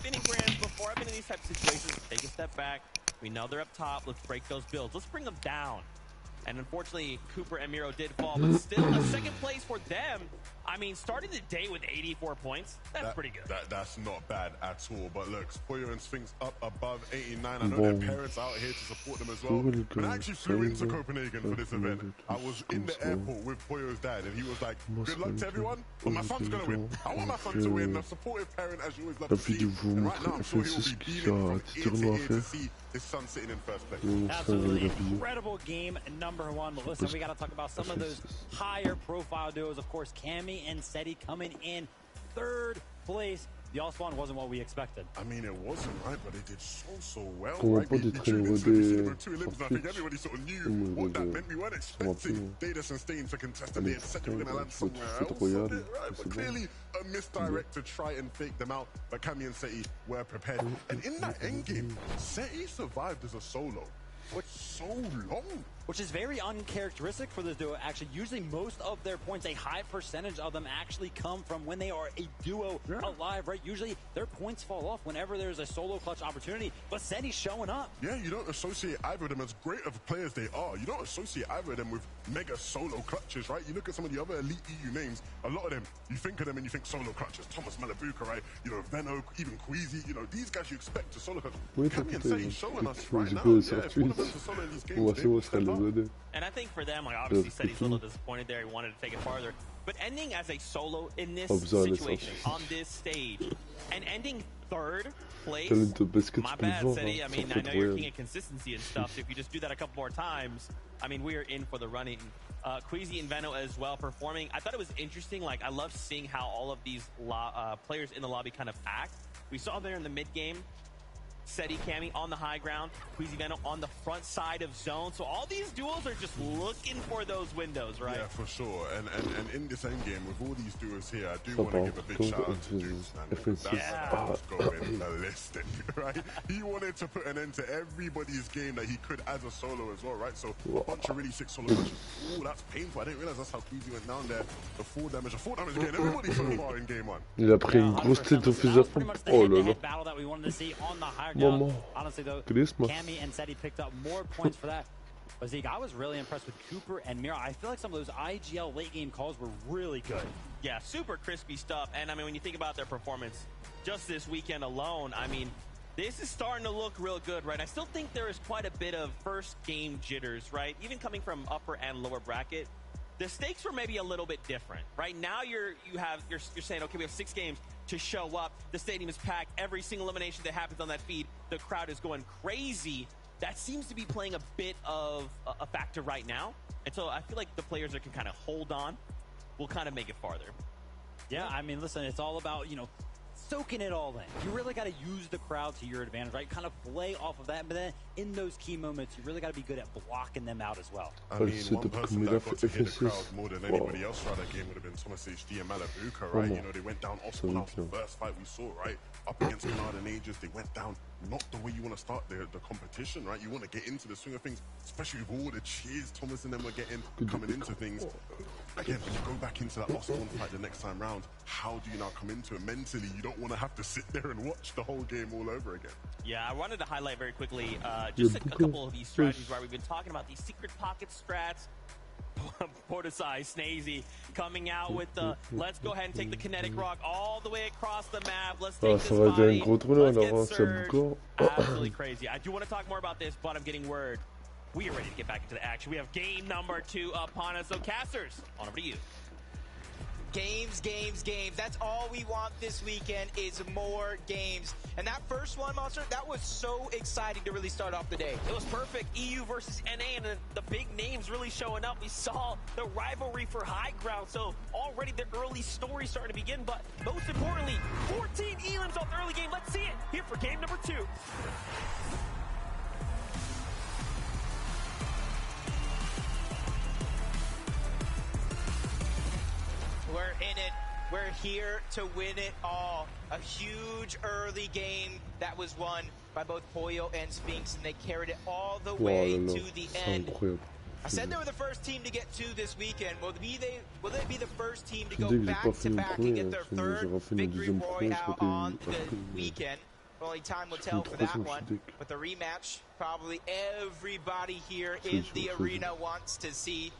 I've been in Grands before. I've been in these types of situations. Take a step back. We know they're up top. Let's break those builds. Let's bring them down. And unfortunately, Cooper and Miro did fall, but still a second place for them. I mean, starting the day with 84 points, that's pretty good. That's not bad at all. But look, Pollo and Sphinx up above 89. I know their parents are out here to support them as well. When I actually flew into Copenhagen for this event, I was in the airport with Pollo's dad, and he was like, good luck to everyone, but my son's going to win. I want my son to win. A supportive parent, as you always love to see. And right now, I'm sure he will be beaming from ear to ear to see his son sitting in first place. Absolutely incredible game number one. But listen, we got to talk about some of those higher profile duos. Of course, Cammy and Seti coming in third place. The all-spawn wasn't what we expected. I mean, it wasn't, right? But they did so well, right? We tuned into the two limbs, and I think everybody sort of knew what that meant. We weren't expecting Datus and Stain to contest, and they had said they were going to land somewhere else, right? But clearly a misdirect to try and fake them out. But Cammy and Seti were prepared. And in that endgame, Seti survived as a solo for so long. Which is very uncharacteristic for this duo. Actually, usually most of their points, a high percentage of them actually come from when they are a duo alive, right? Usually their points fall off whenever there's a solo clutch opportunity, but Seti's showing up. Yeah, you don't associate either of them, as great of players they are, you don't associate either of them with mega solo clutches, right? You look at some of the other elite EU names, a lot of them, you think of them and you think solo clutches. Thomas Malabuka, right? You know, Venno, even Queasy, you know, these guys you expect to solo clutch. Cammy and Seti showing us right now, if one of them to solo in these games, they will step up. And I think for them, like obviously Seti's a little disappointed there. He wanted to take it farther. But ending as a solo in this situation, on this stage, and ending third place, my bad, Seti. I mean, I know you're king of consistency and stuff, so if you just do that a couple more times, I mean, we are in for the running. Queasy and Venno as well performing. I thought it was interesting. Like, I love seeing how all of these players in the lobby kind of act. We saw there in the mid game, Seti, Cammy on the high ground, Queasy, Venno on the front side of zone. So all these duos are just looking for those windows, right? Yeah, for sure. And in this end game, with all these duos here, I do want to give a big shout out to Dukes, man. That was going ballistic, right? He wanted to put an end to everybody's game that he could as a solo as well, right? So a bunch of really sick solo matches. Ooh, that's painful. I didn't realize that's how Queasy went down there. The 4 damage again. Everybody so far in game 1. Il a pris une grosse tête au fusil à pompe. Oh là là. Battle that we wanted to see on the higher ground. Honestly, though, Christmas. Cammy and Seti picked up more points for that. But Zeke, I was really impressed with Cooper and Mira. I feel like some of those IGL late game calls were really good. Yeah, super crispy stuff. And I mean, when you think about their performance just this weekend alone, I mean, this is starting to look real good, right? I still think there is quite a bit of first game jitters, right? Even coming from upper and lower bracket, the stakes were maybe a little bit different. Right now, you're saying, okay, we have 6 games to show up. The stadium is packed. Every single elimination that happens on that feed, the crowd is going crazy. That seems to be playing a bit of a factor right now. And so I feel like the players that can kind of hold on will kind of make it farther. Yeah, I mean, listen, it's all about, you know, soaking it all in. You really got to use the crowd to your advantage, right? Kind of play off of that, but then in those key moments, you really got to be good at blocking them out as well. I mean, one person that got to hear the crowd more than anybody else throughout that game would have been Thomas HD and Malabuka, right? You know, they went down also after the first fight we saw, right? Up against Canada and Aegis, they went down not the way you want to start the competition, right? You want to get into the swing of things, especially with all the cheers Thomas and them were getting coming into things. Again, when you go back into that Osborne fight the next time round, how do you now come into it mentally? You don't want to have to sit there and watch the whole game all over again. Yeah, I wanted to highlight very quickly just a couple of these strategies, right? We've been talking about these secret pocket strats. Portisai, Snazy coming out with the let's go ahead and take the kinetic rock all the way across the map. Let's take this fight. Let's get Surge. Absolutely crazy. I do want to talk more about this, but I'm getting word. We are ready to get back into the action. We have game number 2 upon us. So casters, on over to you. Games, games, games. That's all we want this weekend is more games. And that first one, Monster, that was so exciting to really start off the day. It was perfect. EU versus NA, and the big names really showing up. We saw the rivalry for high ground, so already the early story starting to begin. But most importantly, 14 elims off the early game. Let's see it here for game number 2. We're in it. We're here to win it all. A huge early game that was won by both Pollo and Sphinx, and they carried it all the way to the end. I said they were the first team to get 2 this weekend. Will they be the first team to go back-to-back and get their 3rd victory royale on the weekend? Only time will tell for that one. But the rematch, probably everybody here in the arena wants to see.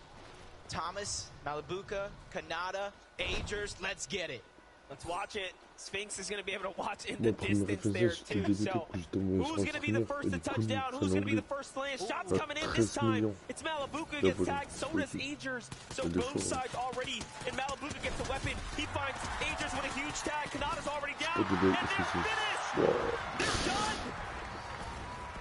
Thomas, Malabuka, Kanata, Agers, let's get it. Let's watch it. Sphinx is going to be able to watch in the distance there too. So who's going to be the first to touch down? Who's going to be the first to land? Shots coming in this time. It's Malabuka gets tagged. So does Agers. So both sides already. And Malabuka gets the weapon. He finds Agers with a huge tag. Kanata's already down. And they're finished.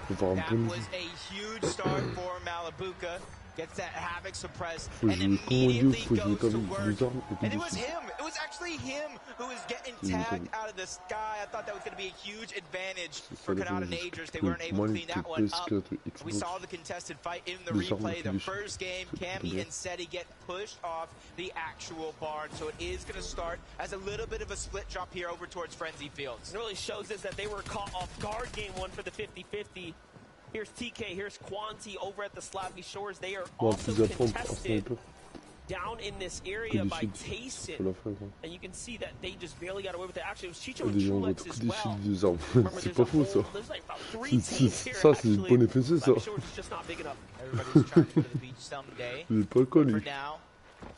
They're done. That was a huge start for Malabuka. Gets that Havoc suppressed and immediately goes to work. And it was him. It was actually him who was getting tagged out of the sky. I thought that was going to be a huge advantage for Kanata and Agers. They weren't able to clean that one up. We saw the contested fight in the replay. The first game, Cammy and Seti get pushed off the actual barn. So it is going to start as a little bit of a split drop here over towards Frenzy Fields. It really shows us that they were caught off guard game one for the 50-50. Here's TK, here's Quanti over at the Slappy Shores. They are also contested down in this area by Tayson. And you can see that they just barely got away with it. Actually, it was Chicho and Trulex as well. C'est pas faux ça. Ça c'est une bonne effet ça. Everybody's trying to go to the beach someday. Il est pas connu.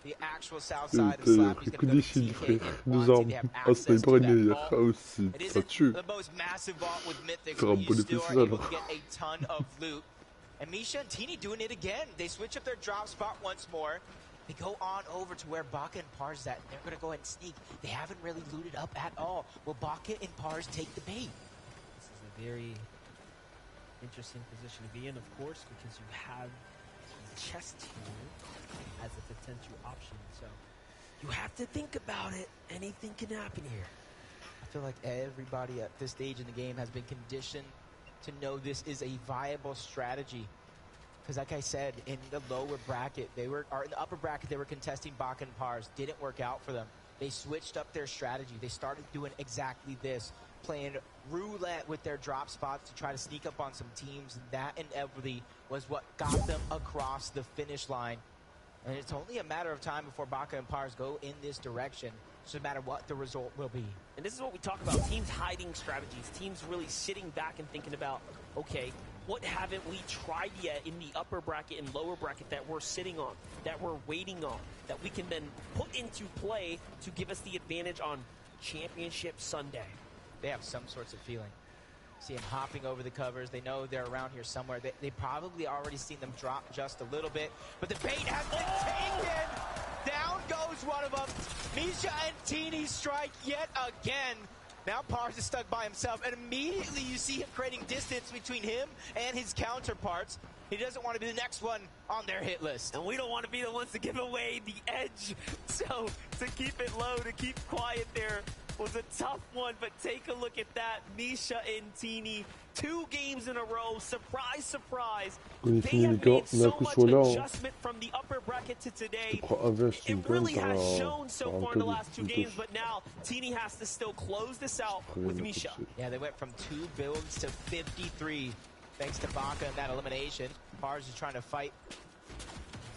The actual south side of Slappy's going to go to TK. They have access to that vault. It isn't the most massive vault with Mythics, but you still are able to get a ton of loot. And Misha and Teeny doing it again. They switch up their drop spot once more. They go on over to where Baka and Pars is at, and they're going to go ahead and sneak. They haven't really looted up at all. Will Baka and Pars take the bait? This is a very interesting position to be in, of course, because you have the chest here as a potential option. So you have to think about it. Anything can happen here. I feel like everybody at this stage in the game has been conditioned to know this is a viable strategy. Because like I said, in the lower bracket, in the upper bracket, they were contesting Baka and Pars. Didn't work out for them. They switched up their strategy. They started doing exactly this, playing roulette with their drop spots to try to sneak up on some teams. And that inevitably was what got them across the finish line. And it's only a matter of time before Baka and Pars go in this direction. So no matter what the result will be. And this is what we talk about, teams hiding strategies, teams really sitting back and thinking about, okay, what haven't we tried yet in the upper bracket and lower bracket that we're sitting on, that we're waiting on, that we can then put into play to give us the advantage on Championship Sunday. They have some sorts of feeling. See them hopping over the covers. They know they're around here somewhere. They probably already seen them drop just a little bit. But the bait has been taken. Down goes one of them. Misha and Teeny strike yet again. Now Pars is stuck by himself. And immediately you see him creating distance between him and his counterparts. He doesn't want to be the next one on their hit list. And we don't want to be the ones to give away the edge. So to keep it low, to keep quiet there was a tough one, but take a look at that. Misha and Teeny, 2 games in a row. Surprise, surprise. They have made so much adjustment from the upper bracket to today. It really has shown so far in the last 2 games, but now Teeny has to still close this out with Misha. Yeah, they went from 2 builds to 53. Thanks to Baka and that elimination. Pars is trying to fight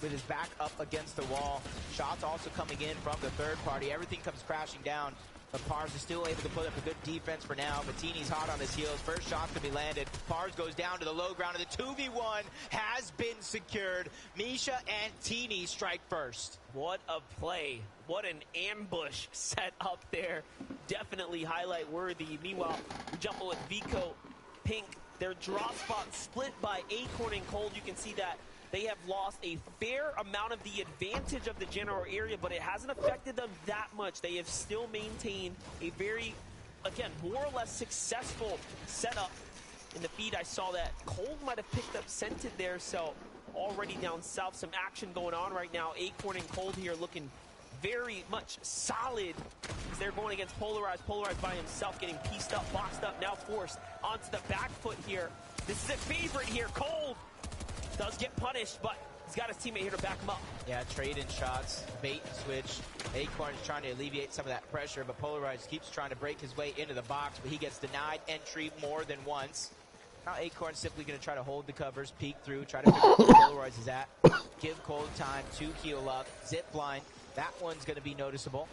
with his back up against the wall. Shots also coming in from the third party. Everything comes crashing down. But Pars is still able to put up a good defense for now. Matini's hot on his heels. First shot's gonna be landed. Pars goes down to the low ground, and the 2v1 has been secured. Misha and Teeny strike first. What a play. What an ambush set up there. Definitely highlight worthy. Meanwhile, we jump with Vico, Pink. Their drop spot split by Acorn and Cold. You can see that they have lost a fair amount of the advantage of the general area, but it hasn't affected them that much. They have still maintained a very, again, more or less successful setup. In the feed, I saw that Cold might have picked up Scented there, so already down south, some action going on right now. Acorn and Cold here looking very much solid as they're going against Polarized. Polarized by himself, getting pieced up, boxed up, now forced onto the back foot here. This is a favorite here. Cold does get punished, but he's got his teammate here to back him up. Yeah, trade in shots, bait and switch. Acorn is trying to alleviate some of that pressure, but Polarized keeps trying to break his way into the box, but he gets denied entry more than once. Now Acorn's simply going to try to hold the covers, peek through, try to figure out where Polarized is at. Give Cold time to heal up. Zip line. That one's going to be noticeable.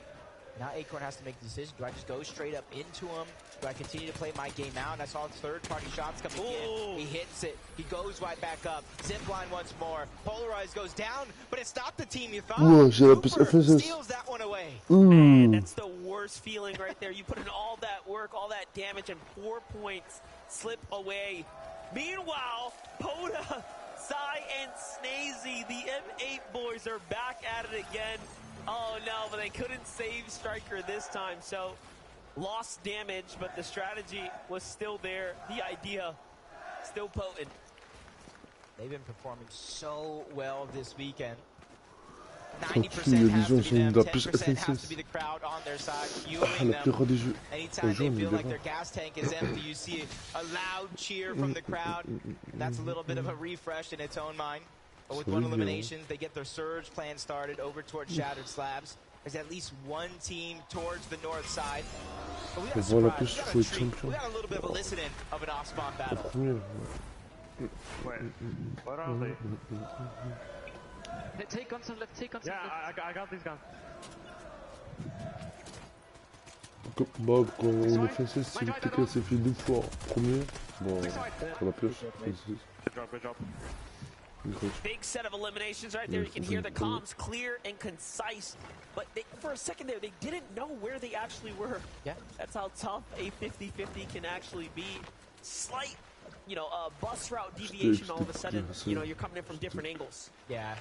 Now Acorn has to make the decision. Do I just go straight up into him? Do I continue to play my game out? And I saw third-party shots coming in. He hits it. He goes right back up. Zipline once more. Polarize goes down, but it's not the team you thought. Cooper steals that one away. Man, that's the worst feeling right there. You put in all that work, all that damage, and 4 points slip away. Meanwhile, Poda, Sai, and Snazy, the M8 boys, are back at it again. Oh no, but they couldn't save Striker this time, so lost damage, but the strategy was still there. The idea still potent. They've been performing so well this weekend. 90% has to be them, 10% has to be the crowd on their side, fueling them. Anytime they feel like their gas tank is empty, you see a loud cheer from the crowd. And that's a little bit of a refresh in its own mind. But with one elimination, they get their surge plan started over towards Shattered Slabs. There's at least one team towards the north side. But we got a surprise. We got a little bit of a listen-in of an off-spawn battle. Wait, what are they? Take guns on left, take guns on left. Yeah, I got these guns. Bah, quand on a fait ça, c'est le TK s'est fait 2 fois. Premier, bon, pour la pioche. Good job. Big set of eliminations right there. You can hear the comms clear and concise. But they, for a second there, they didn't know where they actually were. Yeah. That's how tough a 50-50 can actually be. Slight, bus route deviation all of a sudden. You're coming in from different angles. Yeah.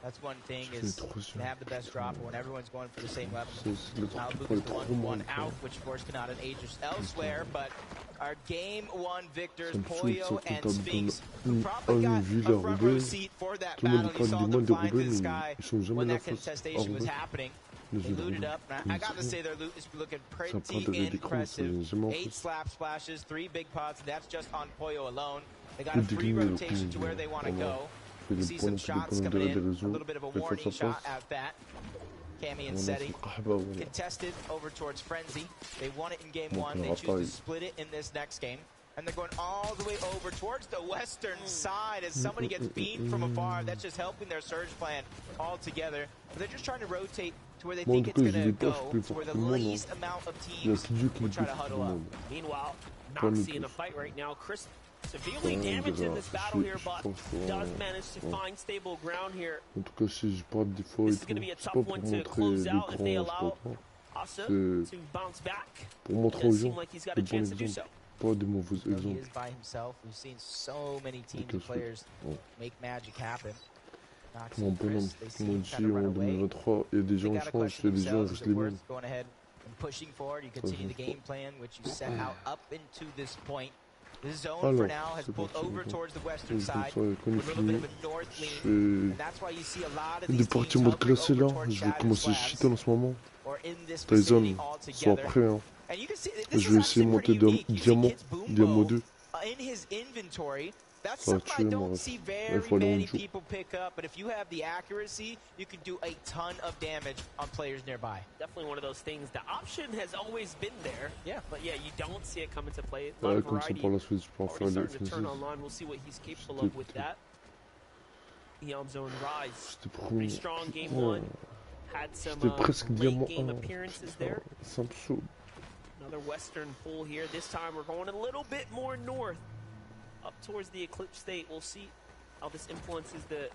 That's one thing is to have the best drop when everyone's going for the same weapon. Malibu is the one out, which of course cannot enage us elsewhere, but our game 1 victors, Pollo and Sphinx, who probably got a front row seat for that battle. You saw them flying to the sky when that contestation was happening. They looted up. I gotta say their loot is looking pretty impressive. 8 slap splashes, 3 big pots, and that's just on Pollo alone. They got a free rotation to where they want to go. You see some shots coming in, a little bit of a warning shot at that. Cammy and Seti contested over towards Frenzy. They won it in game 1. They choose to split it in this next game. And they're going all the way over towards the western side as somebody gets beamed from afar. That's just helping their surge plan all together. But they're just trying to rotate to where they think it's going to go, to where the least amount of teams will try to huddle up. Meanwhile, Noxie in a fight right now. Chris severely damaged in this battle here, but does manage to find stable ground here. This is going to be a tough one to close out if they allow Asa to bounce back. It does seem like he's got a chance to do so. He is by himself. We've seen so many teams and players make magic happen. Noxie and Chris, they seem kind of run away. They got a question themselves. Is it worth going ahead and pushing forward? You continue the game plan, which you set out up into this point. This zone for now has pulled over towards the western side with a little bit of a north lean, and that's why you see a lot of these teams hovering over towards Shattered Slabs or in this vicinity altogether. And you can see this is actually pretty unique. You see Kid's Boombo in his inventory. That's something I don't see very many people pick up, but if you have the accuracy, you can do a ton of damage on players nearby. Definitely one of those things. The option has always been there, but yeah, you don't see it come into play. A lot of variety starting to turn online. We'll see what he's capable of with that. Eon Zone Rise, pretty strong game 1. Had some late game appearances there. Another western pull here. This time we're going a little bit more north. Up towards the Eclipse State. We'll see how this influences the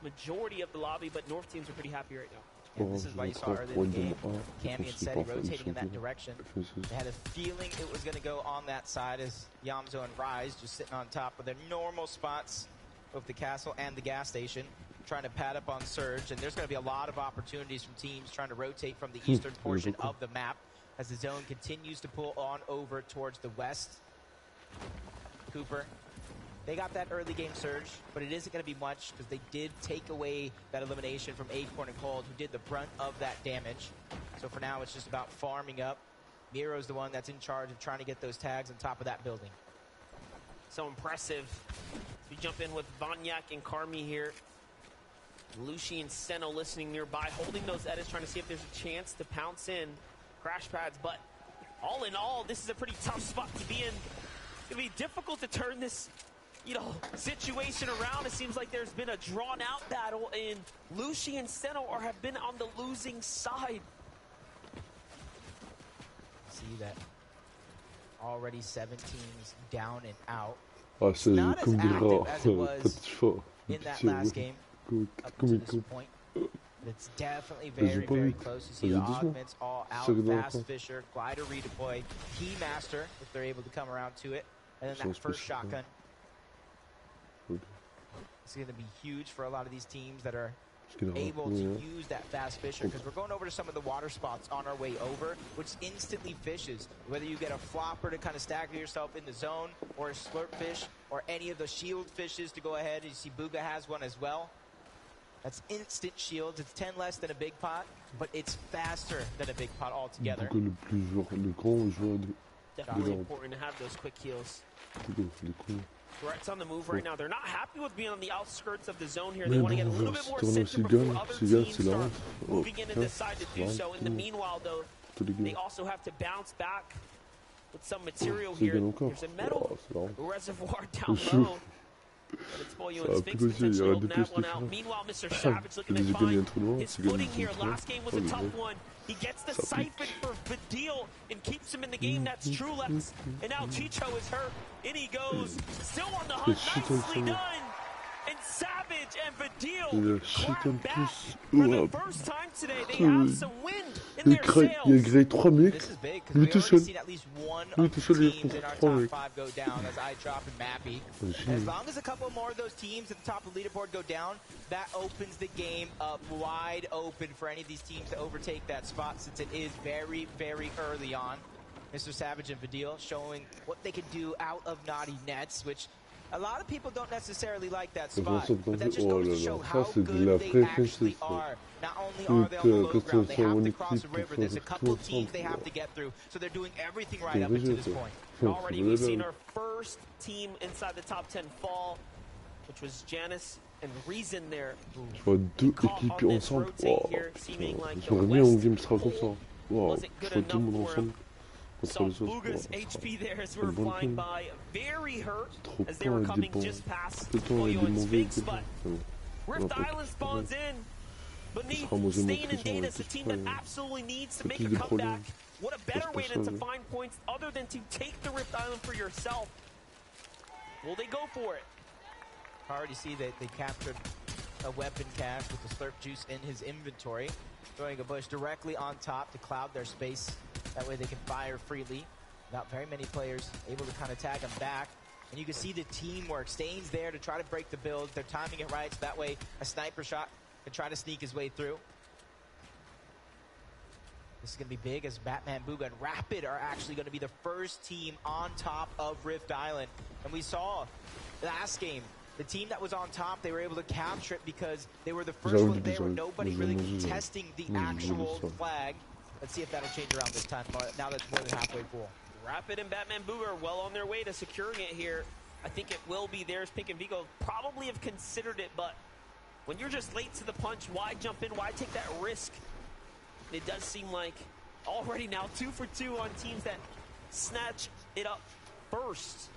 majority of the lobby, but North teams are pretty happy right now. And this is why you saw early in the game, Cammy and Seti rotating in that direction. They had a feeling it was going to go on that side as Yamzo and Rise just sitting on top of their normal spots of the castle and the gas station, trying to pad up on Surge. And there's going to be a lot of opportunities from teams trying to rotate from the eastern portion of the map as the zone continues to pull on over towards the west. Cooper. They got that early game surge, but it isn't going to be much because they did take away that elimination from Acorn and Cold, who did the brunt of that damage. So for now, it's just about farming up. Miro's the one that's in charge of trying to get those tags on top of that building. So impressive. We jump in with Vanyak and Karmi here. Lucy and Seno listening nearby, holding those edits, trying to see if there's a chance to pounce in. Crash pads, but all in all, this is a pretty tough spot to be in. It's going to be difficult to turn this situation around. It seems like there's been a drawn-out battle, and Lucy and Seno have been on the losing side. see that already 7 teams down and out. Ah, c'est comme des rats, pas de choix. In that last game, up to this point, it's definitely very, very close. You see the augments all out, fast fisher, glider redeploy, key master if they're able to come around to it, and then that first shotgun. It's going to be huge for a lot of these teams that are able to use that fast fisher, because we're going over to some of the water spots on our way over, which instantly fishes. Whether you get a flopper to kind of stagger yourself in the zone, or a slurp fish, or any of the shield fishes to go ahead. You see Booga has one as well. That's instant shields. It's 10 less than a big pot, but it's faster than a big pot altogether. Definitely important to have those quick heals. Threats on the move right now. They're not happy with being on the outskirts of the zone here. They want to get a little bit more center before other teams start moving in and decide to do so. In the meanwhile, though, they also have to bounce back with some material here. There's a metal reservoir down low. But it's Pollo and Sphinx potential to nab one out. Meanwhile, Mr. Savage looking to find his footing here. Last game was a tough one. He gets the siphon for Vidil and keeps him in the game. That's Trulex. And now Chicho is hurt. In he goes. Still on the hunt. Nicely done. And Savage and Vidil clap back for the first time today. They have some wind in their sails. Il a grillé 3 mecs. This is big because we've already seen at least one of the teams in our top 5 go down as I drop and Mappy. As long as a couple more of those teams at the top of the leaderboard go down, that opens the game up wide open for any of these teams to overtake that spot, since it is very, very early on. Mr. Savage and Vidil showing what they can do out of naughty nets, which a lot of people don't necessarily like that spot, but that just goes to show how good they actually are. Not only are they on the low ground, they have to cross a river. There's a couple of teams they have to get through, so they're doing everything right up until this point. Already we've seen our first team inside the top 10 fall, which was Janice and Reason there. Je vois 2 équipes ensemble. Wow, j'aurais mis un game sera comme ça. Wow, je vois tout le monde ensemble. Saw Booga's HP there as we're flying by, very hurt as they were coming just past Pollo and Sphinx, but Rift Island spawns in beneath Stain and Data. It's a team that absolutely needs to make a comeback. What a better way to find points other than to take the Rift Island for yourself. Will they go for it? I already see that they captured a weapon cache with the slurp juice in his inventory, throwing a bush directly on top to cloud their space. That way they can fire freely. Not very many players able to kind of tag them back. And you can see the teamwork. Stain's there to try to break the build. They're timing it right, so that way a sniper shot can try to sneak his way through. This is going to be big as Batman, Booga, and Rapid are actually going to be the first team on top of Rift Island. And we saw last game, the team that was on top, they were able to capture it because they were the first one there with nobody really contesting the actual flag. Let's see if that'll change around this time, now that's more than halfway full. Rapid and Batman Booga are well on their way to securing it here. I think it will be theirs. Pink and Vigo probably have considered it, but when you're just late to the punch, why jump in? Why take that risk? It does seem like already now 2 for 2 on teams that snatch it up first.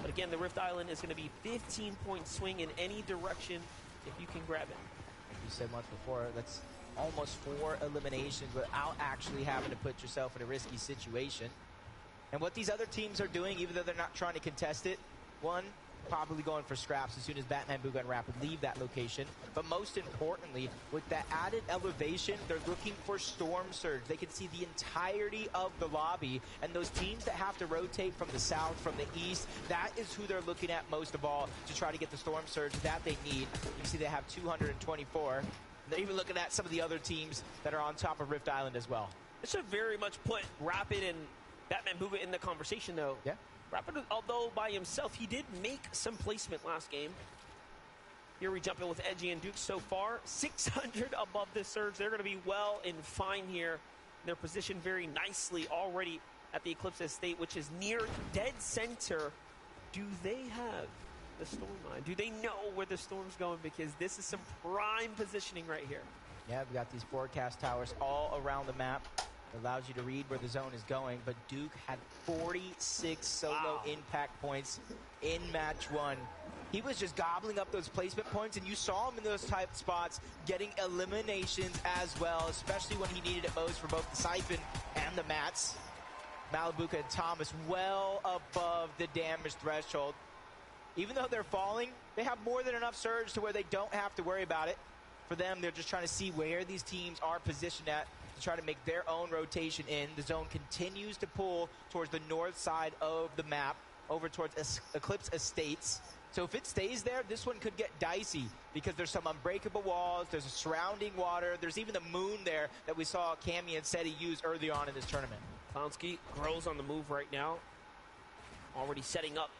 But again, the Rift Island is going to be 15-point swing in any direction if you can grab it. Like you said once before, that's almost 4 eliminations without actually having to put yourself in a risky situation. And what these other teams are doing, even though they're not trying to contest it, one, probably going for scraps as soon as Batman, Booga, and Rapid leave that location. But most importantly, with that added elevation, they're looking for Storm Surge. They can see the entirety of the lobby, and those teams that have to rotate from the south, from the east, that is who they're looking at most of all to try to get the Storm Surge that they need. You can see they have 224. They're even looking at some of the other teams that are on top of Rift Island as well. This should very much put Rapid and Batman Booga in the conversation, though. Yeah. Rapid, although by himself, he did make some placement last game. Here we jump in with Edgy and Duke so far. 600 above the surge. They're going to be well and fine here. They're positioned very nicely already at the Eclipse Estate, which is near dead center. Do they have the storm line? Do they know where the storm's going? Because this is some prime positioning right here. Yeah, we got these forecast towers all around the map. It allows you to read where the zone is going, but Duke had 46 solo impact points in match 1. He was just gobbling up those placement points, and you saw him in those type spots getting eliminations as well, especially when he needed it most for both the Siphon and the mats. Malibuca and Thomas well above the damage threshold. Even though they're falling, they have more than enough surge to where they don't have to worry about it. For them, they're just trying to see where these teams are positioned at to try to make their own rotation in. The zone continues to pull towards the north side of the map, over towards Eclipse Estates. So if it stays there, this one could get dicey because there's some unbreakable walls, there's a surrounding water, there's even the moon there that we saw Cammy and Seti use early on in this tournament. Clownski grows on the move right now, already setting up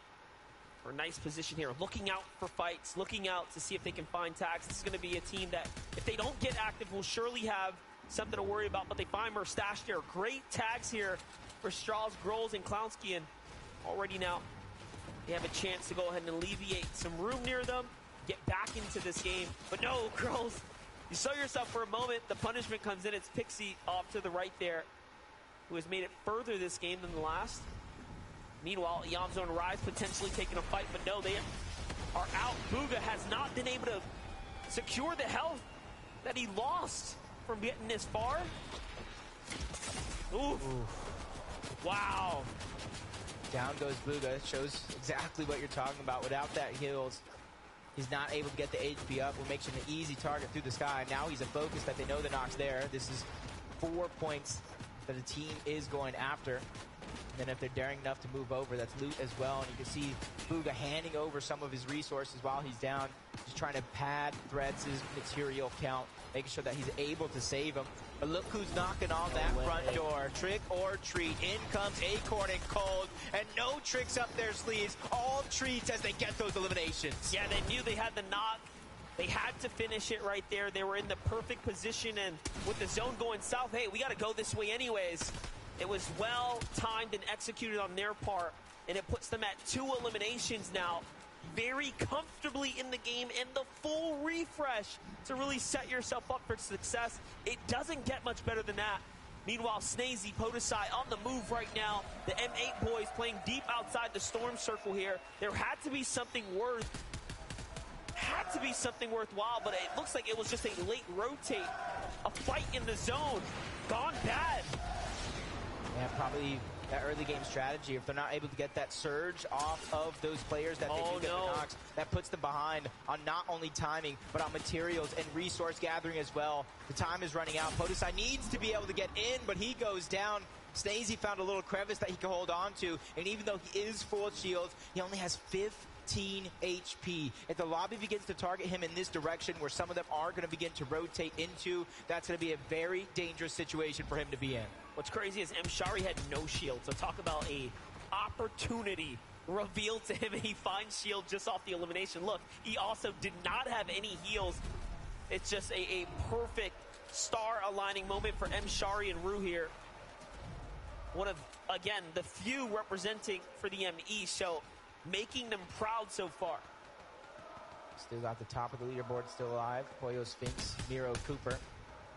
for a nice position here, looking out for fights, looking out to see if they can find tags. This is going to be a team that, if they don't get active, will surely have something to worry about, but they find Mustache there. Great tags here for Strauss, Grols, and Clownski, and already now they have a chance to go ahead and alleviate some room near them, get back into this game. But no, Grols, you saw yourself for a moment. The punishment comes in. It's Pixie off to the right there, who has made it further this game than the last. Meanwhile, Yamzo and Rise potentially taking a fight, but no, they are out. Booga has not been able to secure the health that he lost from getting this far. Oof. Wow. Down goes Booga. Shows exactly what you're talking about. Without that heals, he's not able to get the HP up, what makes him an easy target through the sky. Now he's a focus that they know the knock's there. This is 4 points that the team is going after. And then if they're daring enough to move over, that's loot as well. And you can see Booga handing over some of his resources while he's down, just trying to pad Threads' material count, making sure that he's able to save him. But look who's knocking on that front door. Trick or treat. In comes Acorn and Cold, and no tricks up their sleeves. All treats as they get those eliminations. Yeah, they knew they had the knock. They had to finish it right there. They were in the perfect position, and with the zone going south, hey, we got to go this way anyways. It was well timed and executed on their part, and it puts them at 2 eliminations now, very comfortably in the game, and the full refresh to really set yourself up for success. It doesn't get much better than that. Meanwhile, Snazy, Podesai on the move right now. The M8 boys playing deep outside the storm circle here. There had to be something worthwhile, but it looks like it was just a late rotate, a fight in the zone, gone bad. Yeah, probably that early game strategy. If they're not able to get that surge off of those players that they can get the knocks, that puts them behind on not only timing, but on materials and resource gathering as well. The time is running out. Podesai needs to be able to get in, but he goes down. Snazy found a little crevice that he can hold on to, and even though he is full of shields, he only has 15 HP. If the lobby begins to target him in this direction, where some of them are going to begin to rotate into, that's going to be a very dangerous situation for him to be in. What's crazy is Mshari had no shield, so talk about a opportunity revealed to him, and he finds shield just off the elimination. Look, he also did not have any heals. It's just a perfect star aligning moment for Mshari and Rue here. One of, again, the few representing for the ME, so making them proud so far. Still at the top of the leaderboard, still alive. Pollo Sphinx, Miro Cooper.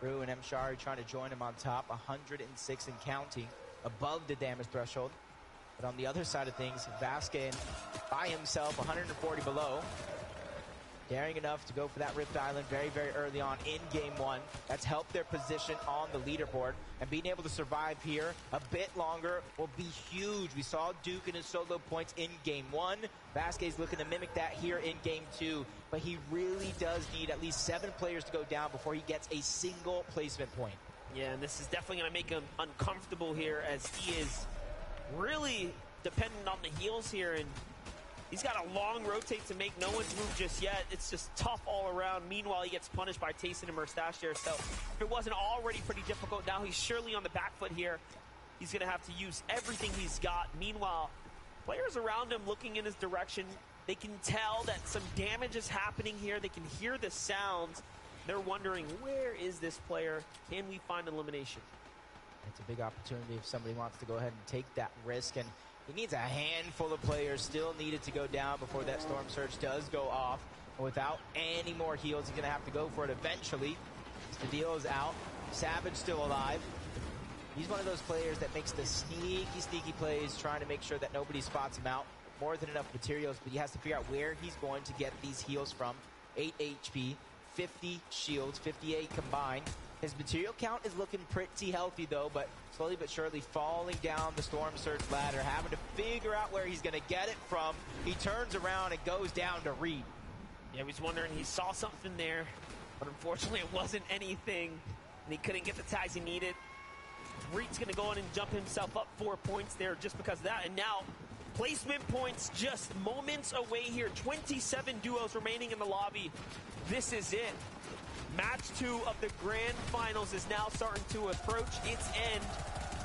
Rue and Mshari trying to join him on top, 106 and counting, above the damage threshold. But on the other side of things, Vasquez by himself, 140 below. Daring enough to go for that Rift Island very, very early on in Game 1. That's helped their position on the leaderboard. And being able to survive here a bit longer will be huge. We saw Duke in his solo points in Game 1. Vasquez looking to mimic that here in Game 2. But he really does need at least 7 players to go down before he gets a single placement point. Yeah, and this is definitely going to make him uncomfortable here, as he is really dependent on the heals here, and he's got a long rotate to make no one's move just yet. It's just tough all around. Meanwhile, he gets punished by Tayson and Mustache there. So if it wasn't already pretty difficult, now he's surely on the back foot here. He's going to have to use everything he's got. Meanwhile, players around him looking in his direction, they can tell that some damage is happening here. They can hear the sounds. They're wondering, where is this player? Can we find elimination? It's a big opportunity if somebody wants to go ahead and take that risk. And he needs a handful of players still needed to go down before that Storm Surge does go off. And without any more heals, he's going to have to go for it eventually. The deal is out. Savage still alive. He's one of those players that makes the sneaky plays, trying to make sure that nobody spots him out. More than enough materials, but he has to figure out where he's going to get these heals from. 8 HP, 50 shields, 58 combined. His material count is looking pretty healthy though, but slowly but surely falling down the Storm Surge ladder, having to figure out where he's going to get it from. He turns around and goes down to Reed. Yeah, he was wondering, he saw something there, but unfortunately it wasn't anything, and he couldn't get the tags he needed. Reed's going to go in and jump himself up 4 points there just because of that, and now placement points just moments away here. 27 duos remaining in the lobby. This is it. Match 2 of the grand finals is now starting to approach its end.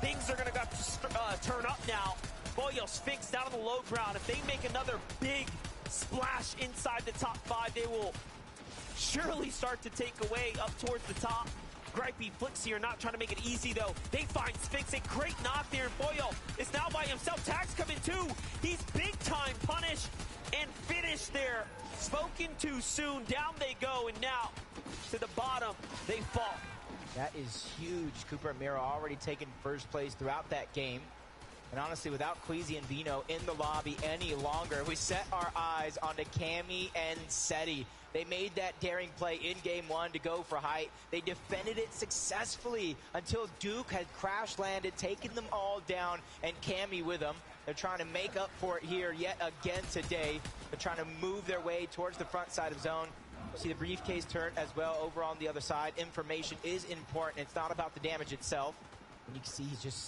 Things are going to have to turn up now. Pollo, Sphinx down on the low ground. If they make another big splash inside the top 5, they will surely start to take away up towards the top. Gripey Flicks here, not trying to make it easy though. They find Sphinx, a great knock there. Pollo is now by himself. Tags coming too. He's big time punished and finished there. Spoken too soon. Down they go, and now to the bottom they fall. That is huge. Cooper and Mira already taking first place throughout that game. And honestly, without Queasy and Vino in the lobby any longer, we set our eyes onto Cammy and Seti. They made that daring play in game 1 to go for height. They defended it successfully until Duke had crash landed, taking them all down, and Cammy with them. They're trying to make up for it here yet again today. They're trying to move their way towards the front side of zone. See the briefcase turn as well over on the other side. Information is important. It's not about the damage itself. And you can see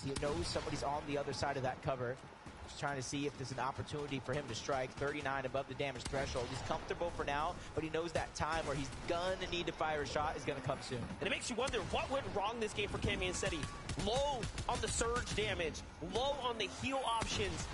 he knows somebody's on the other side of that cover. Just trying to see if there's an opportunity for him to strike. 39 above the damage threshold. He's comfortable for now, but he knows that time where he's gonna need to fire a shot is gonna come soon. And it makes you wonder what went wrong this game for Cammy and Seti. Low on the surge damage, low on the heal options,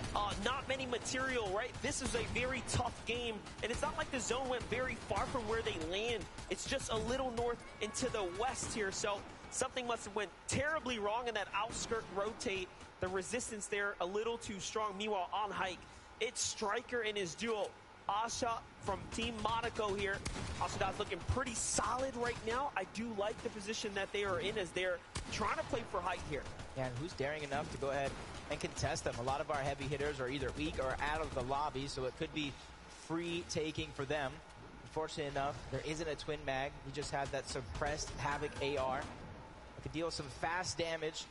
not many material, right? This is a very tough game, and it's not like the zone went very far from where they land. It's just a little north and to the west here, so something must have went terribly wrong in that outskirt rotate. The resistance there a little too strong. Meanwhile, on hike, it's Striker and his duo. Asha from Team Monaco here. Asha's looking pretty solid right now. I do like the position that they are in as they're trying to play for height here. Yeah, and who's daring enough to go ahead and contest them? A lot of our heavy hitters are either weak or out of the lobby, so it could be free taking for them. Unfortunately enough, there isn't a twin mag. We just had that suppressed Havoc AR. It could deal some fast damage,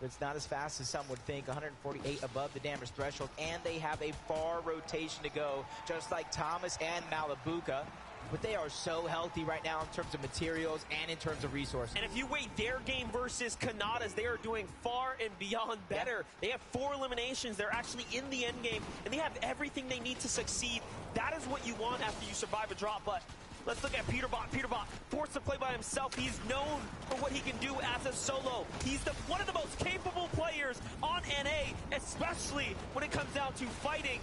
but it's not as fast as some would think. 148 above the damage threshold, and they have a far rotation to go, just like Thomas and Malabuka. But they are so healthy right now in terms of materials and in terms of resources. And if you weigh their game versus Kanata's, they are doing far and beyond better. Yeah. They have 4 eliminations. They're actually in the end game, and they have everything they need to succeed. That is what you want after you survive a drop. But let's look at Peterbot. Peterbot forced to play by himself. He's known for what he can do as a solo. He's one of the most capable players on NA, especially when it comes down to fighting.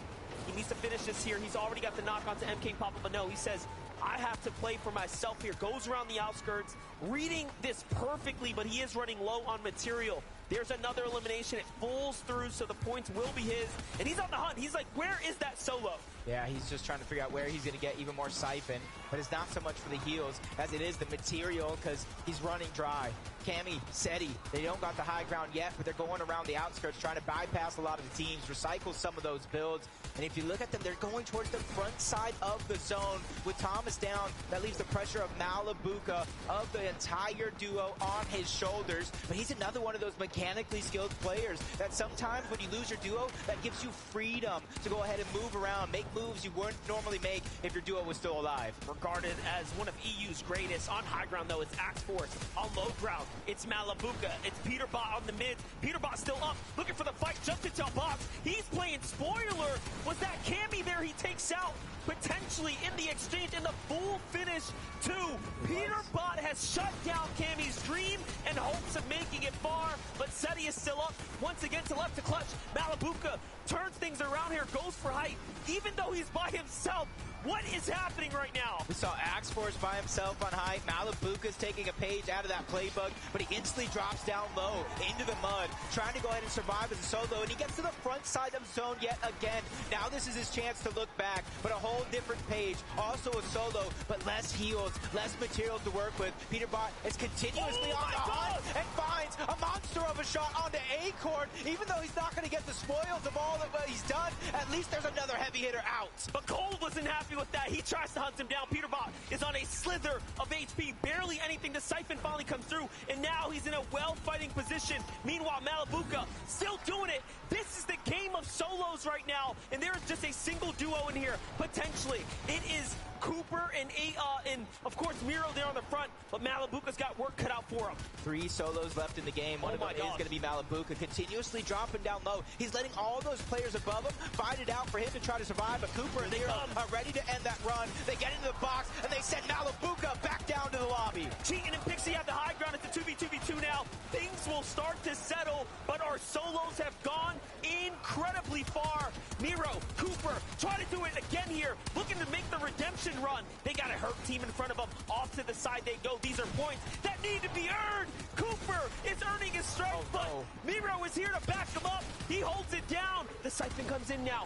He needs to finish this here. He's already got the knock onto MK Papa, but no, he says, I have to play for myself here. Goes around the outskirts, reading this perfectly, but he is running low on material. There's another elimination. It falls through, so the points will be his. And he's on the hunt. He's like, where is that solo? Yeah, he's just trying to figure out where he's going to get even more siphon. But it's not so much for the heals as it is the material, because he's running dry. Cammy, Seti, they don't got the high ground yet, but they're going around the outskirts, trying to bypass a lot of the teams, recycle some of those builds. And if you look at them, they're going towards the front side of the zone. With Thomas down, that leaves the pressure of Malabuka, of the entire duo, on his shoulders. But he's another one of those mechanically skilled players that sometimes when you lose your duo, that gives you freedom to go ahead and move around, make moves you wouldn't normally make if your duo was still alive. Regarded as one of EU's greatest. On high ground, though, it's Axe Force. On low ground, it's Malabuka. It's Peterbot on the mid. Peterbot still up, looking for the fight, jumped into a box. He's playing spoiler. Was that Cammy there he takes out? Potentially in the exchange, in the full finish too. Peterbot has shut down Cammy's dream and hopes of making it far, but Seti is still up. Once again to left to Clutch. Malabuka turns things around here, goes for height, even though he's by himself. What is happening right now? We saw Axe Force by himself on height. Malabuka's taking a page out of that playbook, but he instantly drops down low into the mud, trying to go ahead and survive as a solo, and he gets to the front side of zone yet again. Now this is his chance to look back, but a whole different page. Also a solo, but less heals, less materials to work with. Peterbot is continuously on the hunt and finds a monster of a shot onto Acorn, even though he's not going to get the spoils of all that he's done. At least there's another heavy hitter out. But Cole wasn't happy with that. He tries to hunt him down. Peterbot is on a slither of HP. Barely anything. The Siphon finally comes through, and now he's in a well-fighting position. Meanwhile, Malibuca still doing it. This is the game of solos right now, and there is just a single duo in here, potentially. It is Cooper and of course Miro there on the front, but Malibuca's got work cut out for him. 3 solos left in the game. One of them is going to be Malibuca, continuously dropping down low. He's letting all those players above him fight it out for him to try to survive, but Cooper and Miro are ready to end that run. They get into the box, and they send Malibuca back down to the lobby. Cheating and Pixie have the high ground. It's a 2v2v2 now. Things will start to settle, but our solos have gone incredibly far. Miro, Cooper, try to do it again here, looking to make the redemption run. They got a hurt team in front of them. Off to the side they go. These are points that need to be earned. Cooper is earning his strike, but Miro is here to back him up. He holds it down. The Siphon comes in now.